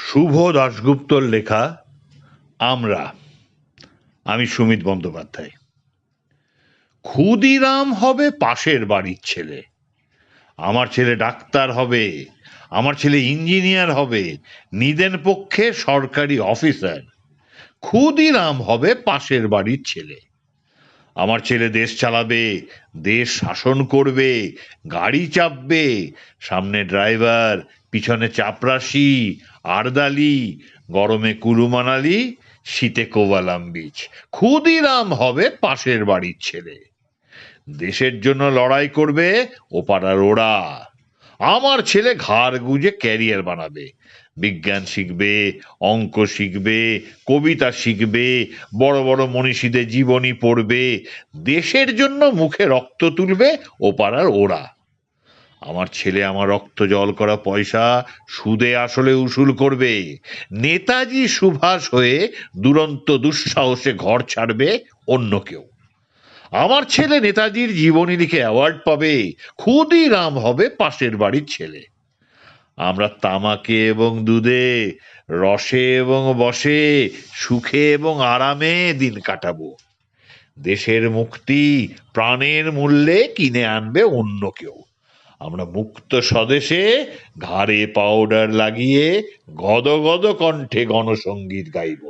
শুভ দাশগুপ্তর লেখা আমরা। আমি সুমিত বন্দ্যোপাধ্যায়। ক্ষুদিরাম হবে পাশের বাড়ির ছেলে, আমার ছেলে ডাক্তার হবে, আমার ছেলে ইঞ্জিনিয়ার হবে, নিদেন পক্ষে সরকারি অফিসার। ক্ষুদিরাম হবে পাশের বাড়ির ছেলে। আমার ছেলে দেশ চালাবে, দেশ শাসন করবে, গাড়ি চাপবে, সামনে ড্রাইভার, পিছনে চাপরাশি, আরদালি, গরমে কুলু মানালি, শীতে কোভালাম বিচ। ক্ষুদিরাম হবে পাশের বাড়ির ছেলে। দেশের জন্য লড়াই করবে ও পাড়ার ওরা। আমার ছেলে ঘাড় গুজে ক্যারিয়ার বানাবে, বিজ্ঞান শিখবে, অঙ্ক শিখবে, কবিতা শিখবে, বড় বড় মনীষীদের জীবনী পড়বে, দেশের জন্য মুখে রক্ত তুলবে ও পাড়ার ওরা। আমার ছেলে আমার রক্ত জল করা পয়সা সুদে আসলে উসুল করবে, নেতাজি সুভাষ হয়ে দুরন্ত দুঃসাহসে ঘর ছাড়বে অন্য কেউ। আমার ছেলে নেতাজির জীবনী লিখে অ্যাওয়ার্ড পাবে, ক্ষুদিরাম হবে পাশের বাড়ির ছেলে। আমরা তামাকে এবং দুধে, রসে এবং বসে, সুখে এবং আরামে দিন কাটাবো। দেশের মুক্তি প্রাণের মূল্যে কিনে আনবে অন্য কেউ। আমরা মুক্ত স্বদেশে ঘাড়ে পাউডার লাগিয়ে গদ গদ কণ্ঠে গণসঙ্গীত গাইব।